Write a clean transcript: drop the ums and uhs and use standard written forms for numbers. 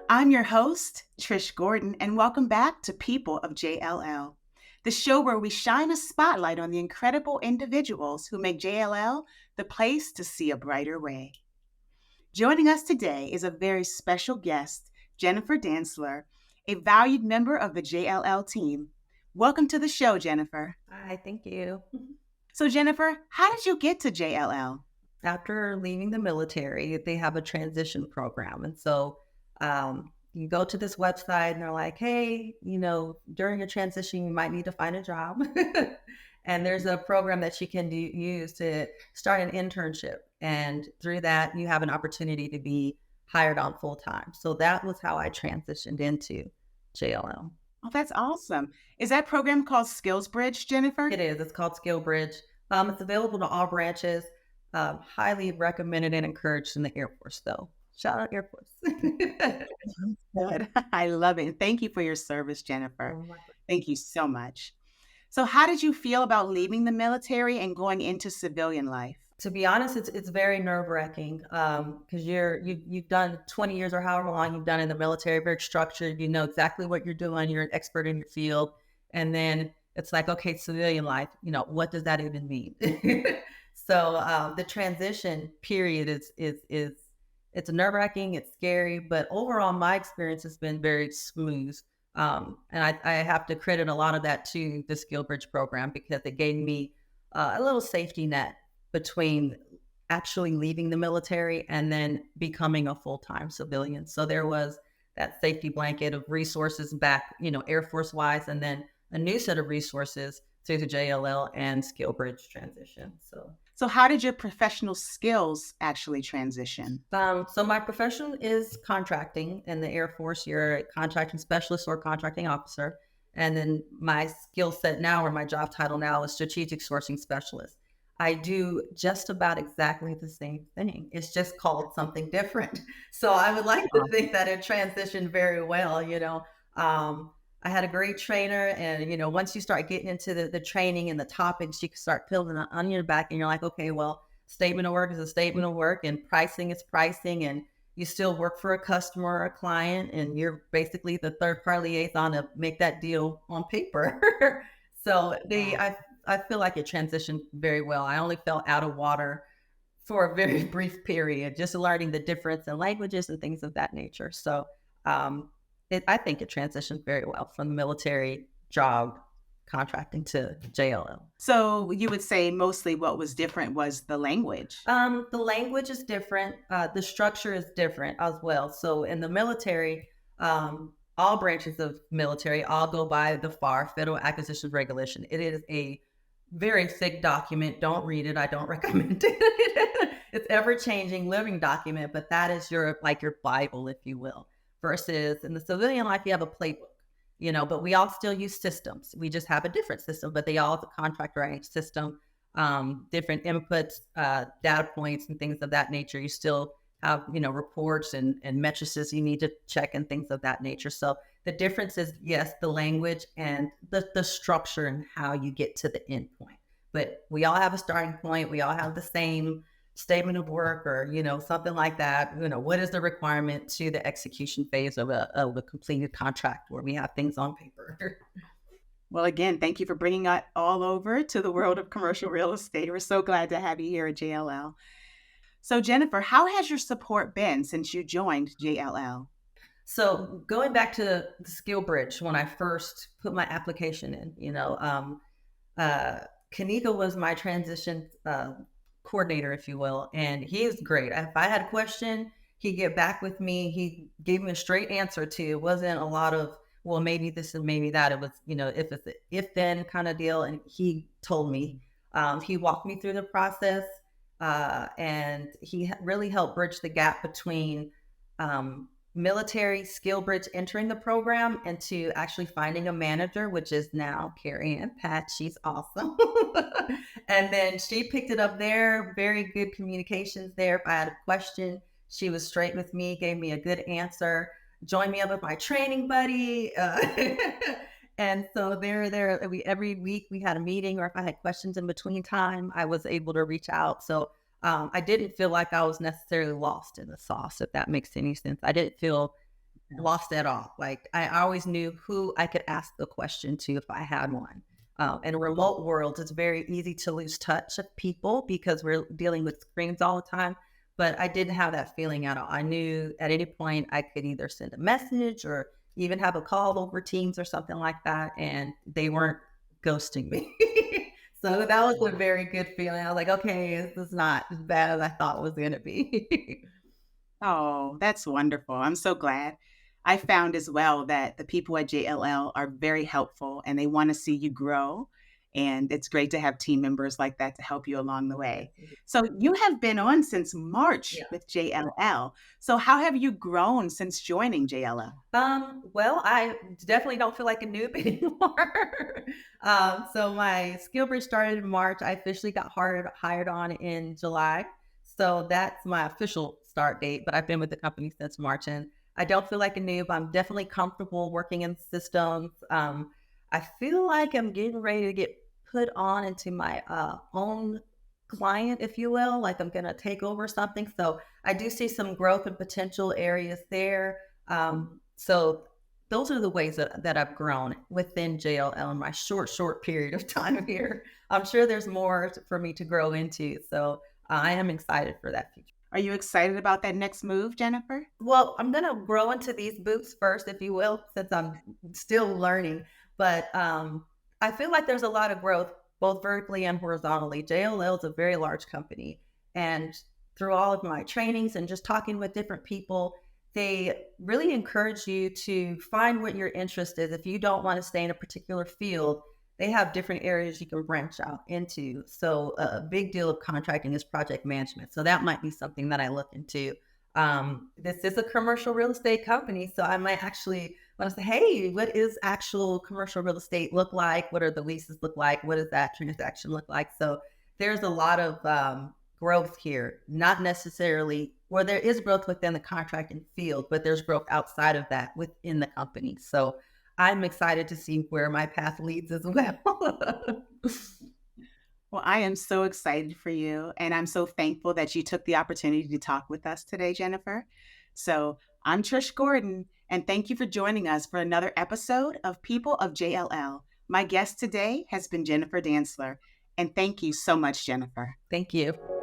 I'm your host, Trish Gordon, and welcome back to People of JLL, the show where we shine a spotlight on the incredible individuals who make JLL the place to see a brighter way. Joining us today is a very special guest, Jennifer Dantzler, a valued member of the JLL team. Welcome to the show, Jennifer. Hi, thank you. So, Jennifer, how did you get to JLL? After leaving the military, they have a transition program. And so you go to this website and they're like, hey, during your transition, you might need to find a job. And there's a program that you can use to start an internship. And through that, you have an opportunity to be hired on full time. So that was how I transitioned into JLL. Oh, that's awesome. Is that program called Skills Bridge, Jennifer? It is. It's called Skill Bridge. It's available to all branches. Highly recommended and encouraged in the Air Force, though. Shout out Air Force. Good. I love it. Thank you for your service, Jennifer. Oh, Thank you so much. So, how did you feel about leaving the military and going into civilian life? To be honest, it's very nerve-wracking because you've done 20 years or however long you've done in the military, very structured. You know exactly what you're doing. You're an expert in your field, and then it's like, okay, civilian life. What does that even mean? So the transition period is it's nerve-wracking, it's scary, but overall my experience has been very smooth. And I have to credit a lot of that to the Skill Bridge program because it gave me a little safety net between actually leaving the military and then becoming a full-time civilian. So there was that safety blanket of resources back, Air Force wise, and then a new set of resources through the JLL and Skill Bridge transition. So, how did your professional skills actually transition? So my profession is contracting in the Air Force. You're a contracting specialist or contracting officer. And then my skill set now, or my job title now, is strategic sourcing specialist. I do just about exactly the same thing. It's just called something different. So I would like to think that it transitioned very well. I had a great trainer, and once you start getting into the training and the topics, you can start peeling the onion back, and you're like, okay, well, statement of work is a statement of work, and pricing is pricing, and you still work for a customer or a client, and you're basically the third party liaison to make that deal on paper. So I feel like it transitioned very well. I only fell out of water for a very brief period, just learning the difference in languages and things of that nature. So I think it transitioned very well from the military job contracting to JLL. So, you would say mostly what was different was the language. The language is different. The structure is different as well. So in the military, all branches of military all go by the FAR, Federal Acquisition Regulation. It is a very thick document. Don't read it. I don't recommend it. It's ever-changing living document, but that is your Bible, if you will. Versus in the civilian life, you have a playbook, but we all still use systems. We just have a different system, but they all have a contract writing system, different inputs, data points, and things of that nature. You still have, reports and matrices you need to check and things of that nature. So the difference is, yes, the language and the structure and how you get to the end point. But we all have a starting point. We all have the same statement of work or, something like that. What is the requirement to the execution phase of a completed contract where we have things on paper? Well, again, thank you for bringing that all over to the world of commercial real estate. We're so glad to have you here at JLL. So, Jennifer, how has your support been since you joined JLL? So going back to the Skill Bridge, when I first put my application in, Kanika was my transition coordinator, if you will, and he is great. If I had a question, he'd get back with me. He gave me a straight answer to. It wasn't a lot of, well, maybe this and maybe that. It was, if it's an if then kind of deal. And he told me, he walked me through the process, and he really helped bridge the gap between military Skill Bridge entering the program and to actually finding a manager, which is now Carrie Ann Pat. She's awesome. And then she picked it up there. Very good communications there. If I had a question, she was straight with me, gave me a good answer, joined me up with my training buddy. And so every week we had a meeting, or if I had questions in between time, I was able to reach out. So I didn't feel like I was necessarily lost in the sauce, if that makes any sense. I didn't feel Yeah. lost at all. Like I always knew who I could ask the question to if I had one. In a remote world, it's very easy to lose touch of people because we're dealing with screens all the time. But I didn't have that feeling at all. I knew at any point I could either send a message or even have a call over Teams or something like that, and they weren't ghosting me. So that was a very good feeling. I was like, okay, this is not as bad as I thought it was going to be. Oh, that's wonderful. I'm so glad. I found as well that the people at JLL are very helpful and they want to see you grow. And it's great to have team members like that to help you along the way. So you have been on since March Yeah. with JLL. So how have you grown since joining JLL? Well, I definitely don't feel like a noob anymore. So my skill bridge started in March. I officially got hired on in July. So that's my official start date, but I've been with the company since March, and I don't feel like a noob. I'm definitely comfortable working in systems. I feel like I'm getting ready to get put on into my own client, if you will. Like I'm going to take over something. So I do see some growth and potential areas there. So those are the ways that I've grown within JLL in my short period of time here. I'm sure there's more for me to grow into. So I am excited for that future. Are you excited about that next move, Jennifer? Well, I'm going to grow into these boots first, if you will, since I'm still learning. But I feel like there's a lot of growth, both vertically and horizontally. JLL is a very large company. And through all of my trainings and just talking with different people, they really encourage you to find what your interest is. If you don't want to stay in a particular field, they have different areas you can branch out into. So a big deal of contracting is project management. So that might be something that I look into. This is a commercial real estate company, so I might actually want to say, hey, what is actual commercial real estate look like? What are the leases look like? What does that transaction look like? So there's a lot of growth here, not necessarily, well, there is growth within the contracting field, but there's growth outside of that within the company. So I'm excited to see where my path leads as well. Well, I am so excited for you, and I'm so thankful that you took the opportunity to talk with us today, Jennifer. So, I'm Trish Gordon, and thank you for joining us for another episode of People of JLL. My guest today has been Jennifer Dantzler, and thank you so much, Jennifer. Thank you.